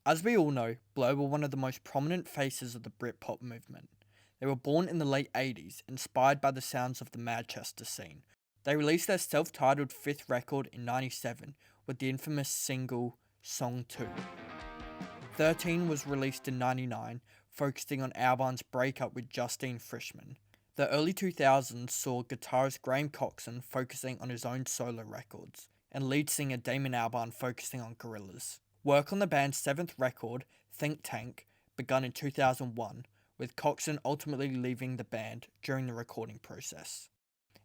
As we all know, Blur were one of the most prominent faces of the Britpop movement. They were born in the late 80s, inspired by the sounds of the Manchester scene. They released their self-titled fifth record in 97 with the infamous single Song 2. 13 was released in 99, focusing on Albon's breakup with Justine Frischmann. The early 2000s saw guitarist Graham Coxon focusing on his own solo records, and lead singer Damon Albarn focusing on gorillaz. Work on the band's seventh record, Think Tank, begun in 2001, with Coxon ultimately leaving the band during the recording process.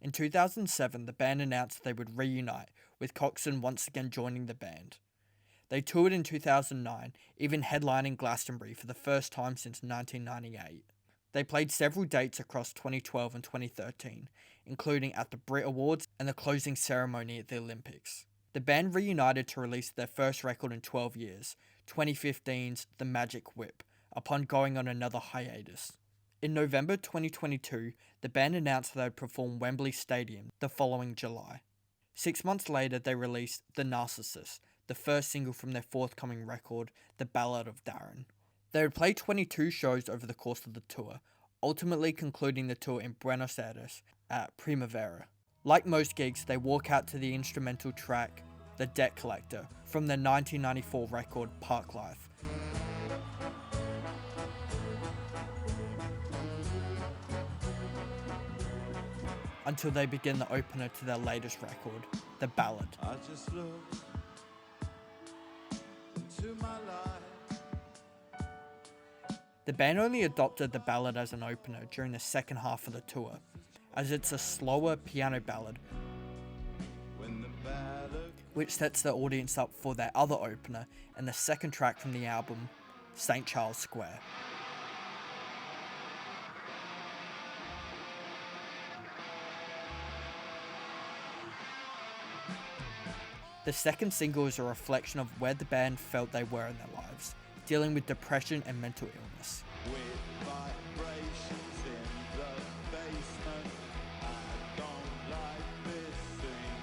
In 2007, the band announced they would reunite, with Coxon once again joining the band. They toured in 2009, even headlining Glastonbury for the first time since 1998. They played several dates across 2012 and 2013, including at the Brit Awards and the closing ceremony at the Olympics. The band reunited to release their first record in 12 years, 2015's The Magic Whip, upon going on another hiatus. In November 2022, the band announced they would perform Wembley Stadium the following July. 6 months later, they released The Narcissist, the first single from their forthcoming record, The Ballad of Darren. They would play 22 shows over the course of the tour, ultimately concluding the tour in Buenos Aires at Primavera. Like most gigs, they walk out to the instrumental track, The Debt Collector, from their 1994 record, Parklife. Until they begin the opener to their latest record, The Ballad. I just look into my life. The band only adopted The Ballad as an opener during the second half of the tour, as it's a slower piano ballad, which sets the audience up for their other opener and the second track from the album, St. Charles Square. The second single is a reflection of where the band felt they were in their lives, dealing with depression and mental illness. With vibrations in the basement, I don't like this thing.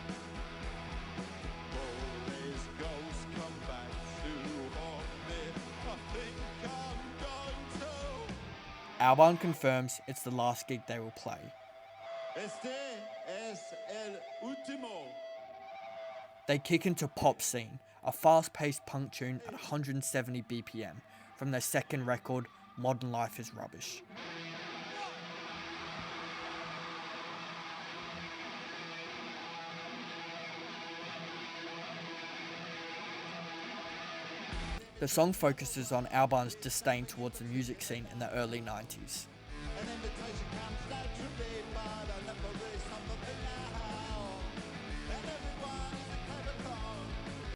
All these ghosts come back to haunt me. I think I'm going to. Albarn confirms it's the last gig they will play. Este es el último. They kick into Pop Scene, a fast-paced punk tune at 170 BPM, from their second record, Modern Life is Rubbish. The song focuses on Albarn's disdain towards the music scene in the early 90s. An invitation comes naturally, but I never really something now. And everyone is a clever clown.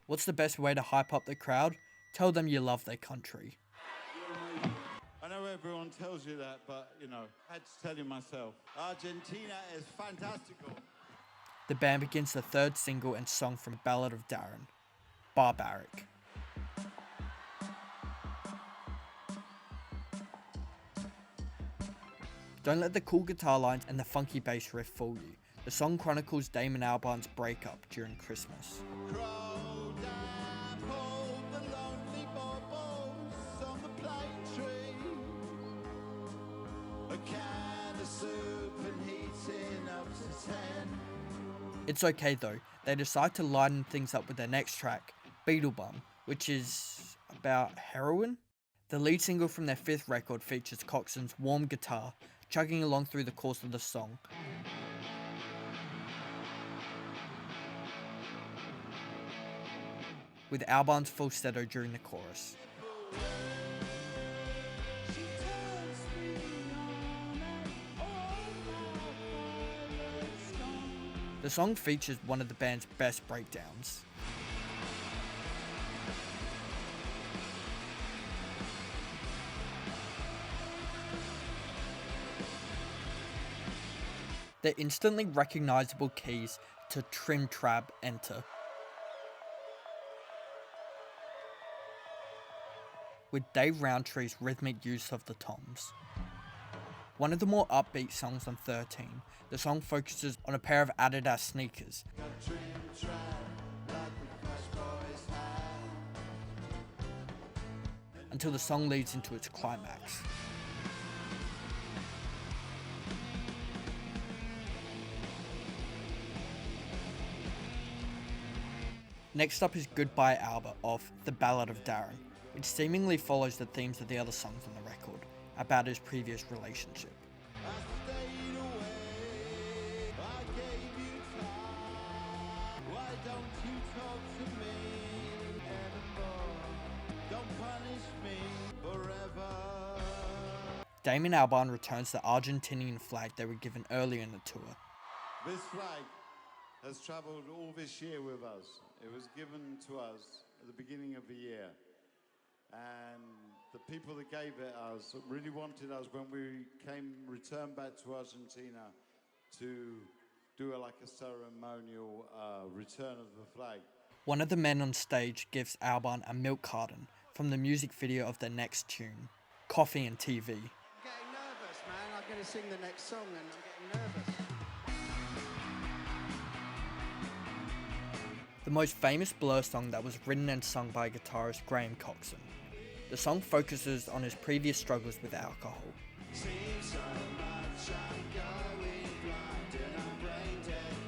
What's the best way to hype up the crowd? Tell them you love their country. I know everyone tells you that, but, I had to tell you myself. Argentina is fantastical. The band begins the third single and song from Ballad of Darren, Barbaric. Don't let the cool guitar lines and the funky bass riff fool you. The song chronicles Damon Albarn's breakup during Christmas. Crow down, pull the lonely bubbles on the plane tree. A can of soup and heating up to 10. It's okay though, they decide to lighten things up with their next track, Beetlebum, which is about heroin. The lead single from their fifth record features Coxon's warm guitar, chugging along through the course of the song. With Albarn's falsetto during the chorus. The song features one of the band's best breakdowns. The instantly recognizable keys to Trim Trab enter, with Dave Roundtree's rhythmic use of the toms. One of the more upbeat songs on 13, the song focuses on a pair of Adidas sneakers. until the song leads into its climax. Next up is Goodbye Alba off The Ballad of Darren, which seemingly follows the themes of the other songs on the record, about his previous relationship. I stayed away. I gave you time. Why don't you talk to me anymore? Don't punish me forever. Damon Albarn returns the Argentinian flag they were given earlier in the tour. This flag has travelled all this year with us. It was given to us at the beginning of the year. And the people that gave it us really wanted us when we returned back to Argentina to do like a ceremonial return of the flag. One of the men on stage gives Albarn a milk carton from the music video of their next tune, Coffee and TV. I'm getting nervous, man. I'm going to sing the next song and I'm getting nervous. The most famous Blur song that was written and sung by guitarist Graham Coxon. The song focuses on his previous struggles with alcohol. Seems so much I'm going blind and I'm brain dead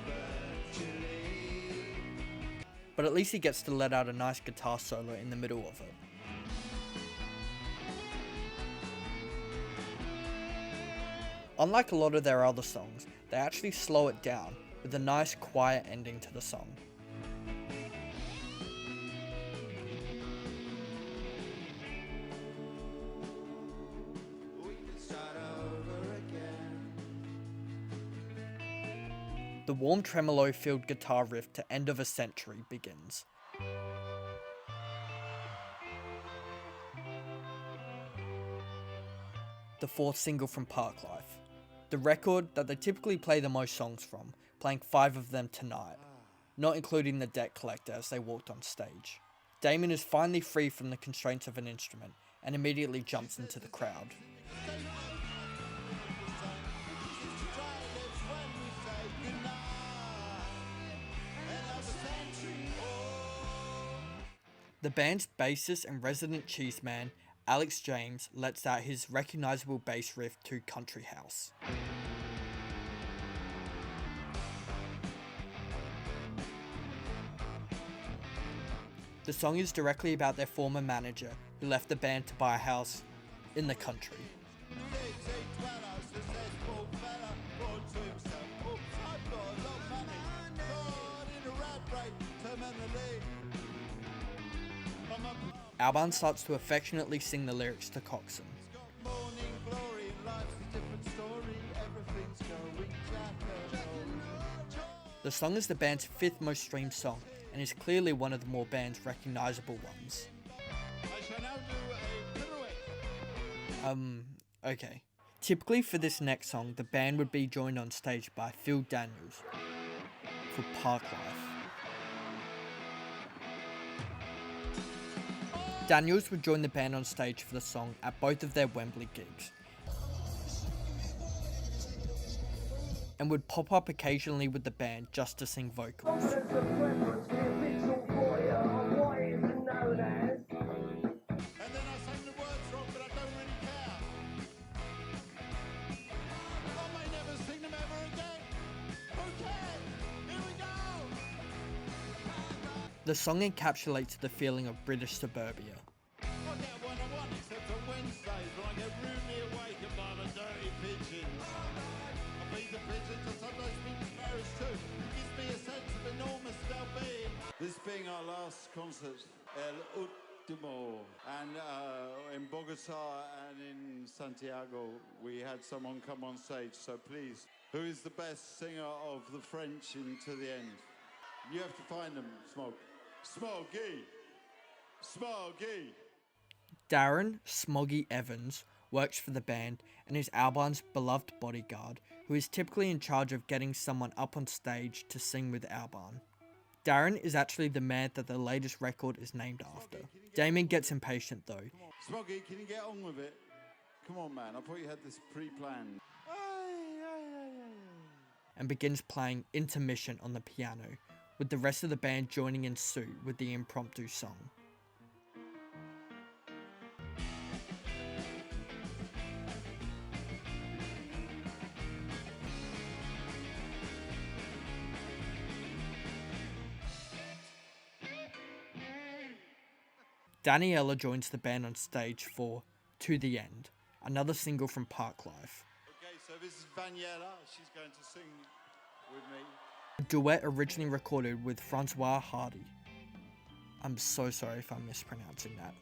virtually. But at least he gets to let out a nice guitar solo in the middle of it. Unlike a lot of their other songs, they actually slow it down with a nice quiet ending to the song. We can start over again. The warm tremolo-filled guitar riff to End of a Century begins. The fourth single from Parklife, the record that they typically play the most songs from, playing 5 of them tonight, not including the debt collector as they walked on stage. Damon is finally free from the constraints of an instrument and immediately jumps into the crowd. The band's bassist and resident cheeseman, Alex James, lets out his recognizable bass riff to Country House. The song is directly about their former manager, who left the band to buy a house in the country. Albarn starts to affectionately sing the lyrics to Coxon. The song is the band's 5th most streamed song, and is clearly one of the more band's recognisable ones. I shall now do a pirouette. Okay. Typically for this next song, the band would be joined on stage by Phil Daniels for Parklife. Daniels would join the band on stage for the song at both of their Wembley gigs, and would pop up occasionally with the band just to sing vocals. And then I sang the words wrong, but I don't really care. I may never sing them ever again. Who cares? Here we go. The song encapsulates the feeling of British suburbia. I get what I want, except on Wednesdays when I get rudely awakened by the dirty pigeons. I feed the pigeons and sometimes feed the sparrows too. It gives me a sense of enormous well-being. This being our last concert, El Último, and in Bogota and in Santiago, we had someone come on stage. So please, who is the best singer of the French into the end? You have to find them, Smog. Smoggy! Smoggy! Darren Smoggy Evans works for the band and is Albarn's beloved bodyguard, who is typically in charge of getting someone up on stage to sing with Albarn. Darren is actually the man that the latest record is named after. Damon gets impatient though, Smoggy, can you get on with it? Come on, man. I thought you had this pre-planned. and begins playing Intermission on the piano, with the rest of the band joining in suit with the impromptu song. Daniela joins the band on stage for To the End, another single from Parklife. Okay, so this is Daniela. She's going to sing with me. A duet originally recorded with Francois Hardy. I'm so sorry if I'm mispronouncing that.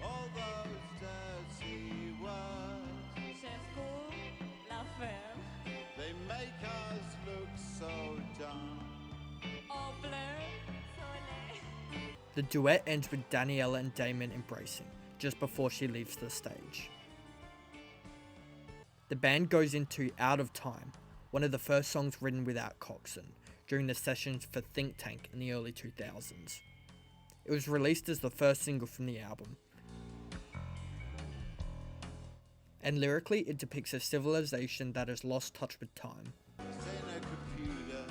All those dirty words, they make us look so dumb. The duet ends with Daniela and Damon embracing, just before she leaves the stage. The band goes into Out of Time, one of the first songs written without Coxon, during the sessions for Think Tank in the early 2000s. It was released as the first single from the album. And lyrically, it depicts a civilization that has lost touch with time. It's in a computer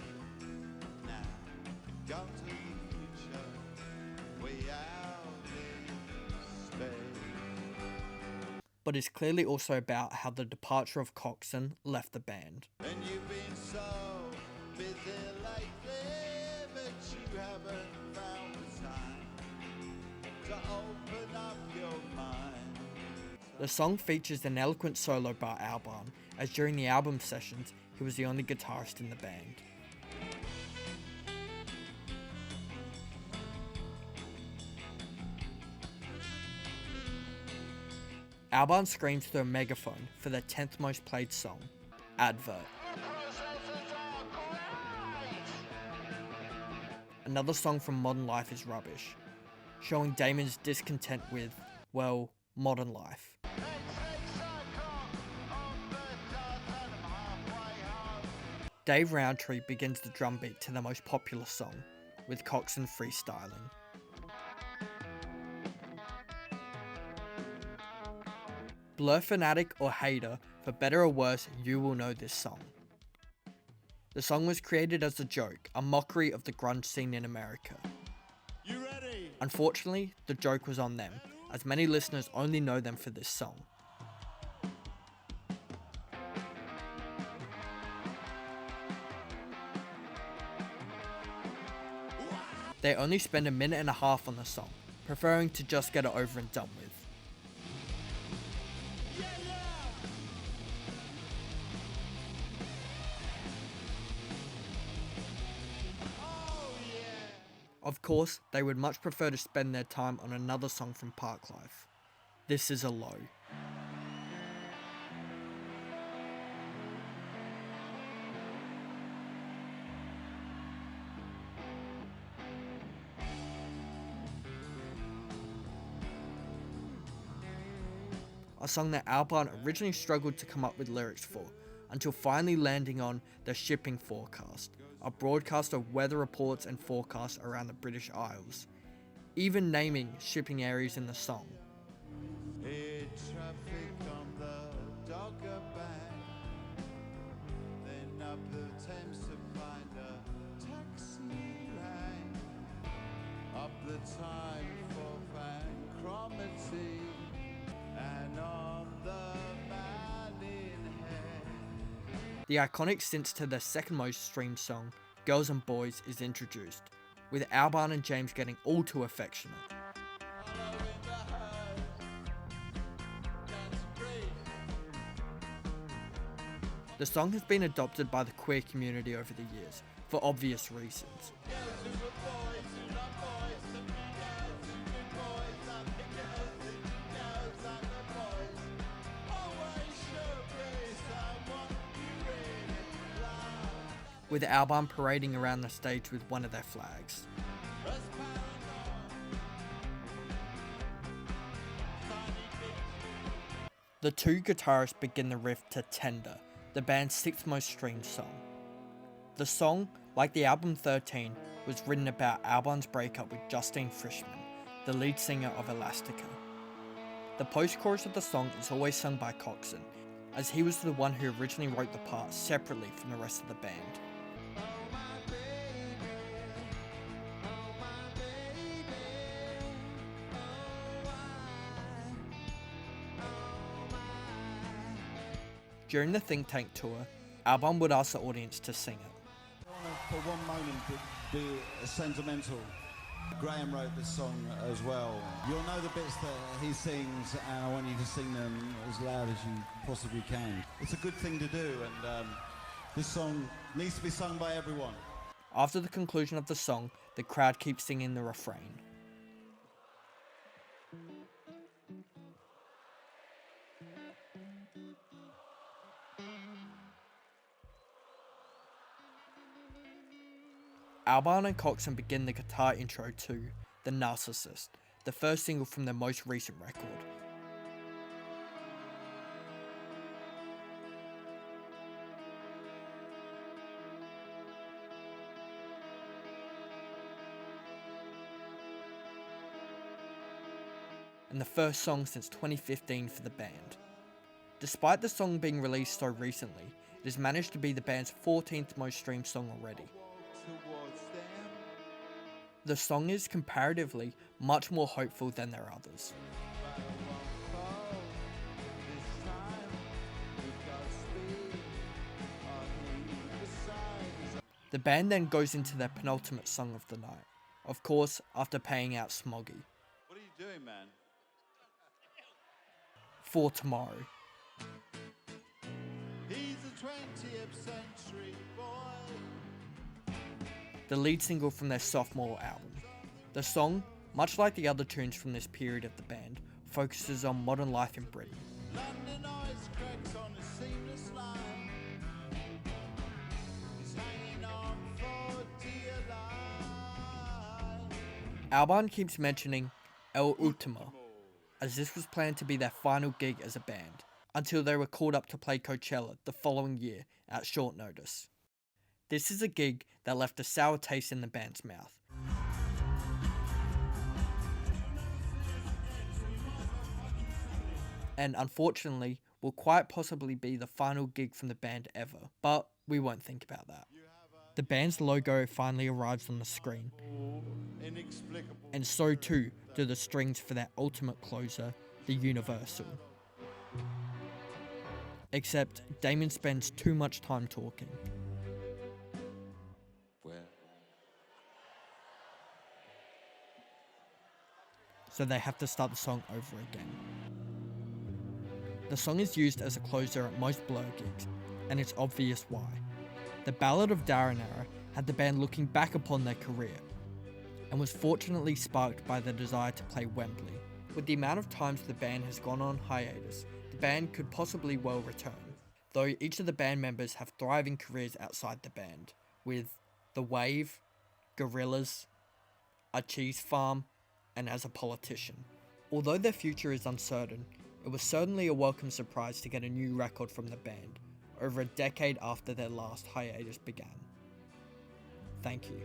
now. Gone to the future, way out in space. But is clearly also about how the departure of Coxon left the band. And you've been so busy lately, but you haven't found the time to open up your mind. The song features an eloquent solo by Albarn, as during the album sessions, he was the only guitarist in the band. Albarn screams through a megaphone for their 10th most played song, Advert. Another song from Modern Life is Rubbish, showing Damon's discontent with, well, modern life. Dave Roundtree begins the drum beat to the most popular song, with Coxon freestyling. Blur fanatic or hater, for better or worse, you will know this song. The song was created as a joke, a mockery of the grunge scene in America. You ready? Unfortunately, the joke was on them, as many listeners only know them for this song. They only spend a minute and a half on the song, preferring to just get it over and done with. Of course, they would much prefer to spend their time on another song from Parklife. This is a low. A song that Albarn originally struggled to come up with lyrics for, until finally landing on The Shipping Forecast, a broadcast of weather reports and forecasts around the British Isles, even naming shipping areas in the song. Hit traffic on the Dogger Bank, then up the Thames to find a taxi rank, up the time for Vancromaty, and on the Maidenhead. The iconic synth to their second most streamed song, Girls and Boys, is introduced, with Albarn and James getting all too affectionate. The song has been adopted by the queer community over the years, for obvious reasons. With Albarn parading around the stage with one of their flags. The two guitarists begin the riff to Tender, the band's sixth most streamed song. The song, like the album 13, was written about Albarn's breakup with Justine Frischmann, the lead singer of Elastica. The post-chorus of the song is always sung by Coxon, as he was the one who originally wrote the part separately from the rest of the band. During the Think Tank tour, Albarn would ask the audience to sing it. I want to, for one moment, be sentimental Graham wrote this song as well. You'll know the bits that he sings, and I want you to sing them as loud as you possibly can. It's a good thing to do, and this song needs to be sung by everyone. After the conclusion of the song, the crowd keeps singing the refrain. Albarn and Coxon begin the guitar intro to The Narcissist, the first single from their most recent record. And the first song since 2015 for the band. Despite the song being released so recently, it has managed to be the band's 14th most streamed song already. The song is comparatively much more hopeful than their others. The band then goes into their penultimate song of the night, of course after paying out Smoggy. What are you doing, man? For Tomorrow. He's a 20th century boy. The lead single from their sophomore album. The song, much like the other tunes from this period of the band, focuses on modern life in Britain. London ice cracks on a seamless line. He's hanging on for dear life. Albarn keeps mentioning El Ultimo, as this was planned to be their final gig as a band, until they were called up to play Coachella the following year at short notice. This is a gig that left a sour taste in the band's mouth. And unfortunately, will quite possibly be the final gig from the band ever, but we won't think about that. The band's logo finally arrives on the screen, Inexplicable. and so too do the strings for their ultimate closer, the Universal. Except Damon spends too much time talking. So they have to start the song over again. The song is used as a closer at most Blur gigs, and it's obvious why. The Ballad of Darrenara had the band looking back upon their career, and was fortunately sparked by the desire to play Wembley. With the amount of times the band has gone on hiatus, the band could possibly well return, though each of the band members have thriving careers outside the band, with The Wave, Gorillaz, A Cheese Farm, and as a politician. Although their future is uncertain, it was certainly a welcome surprise to get a new record from the band, over a decade after their last hiatus began. Thank you.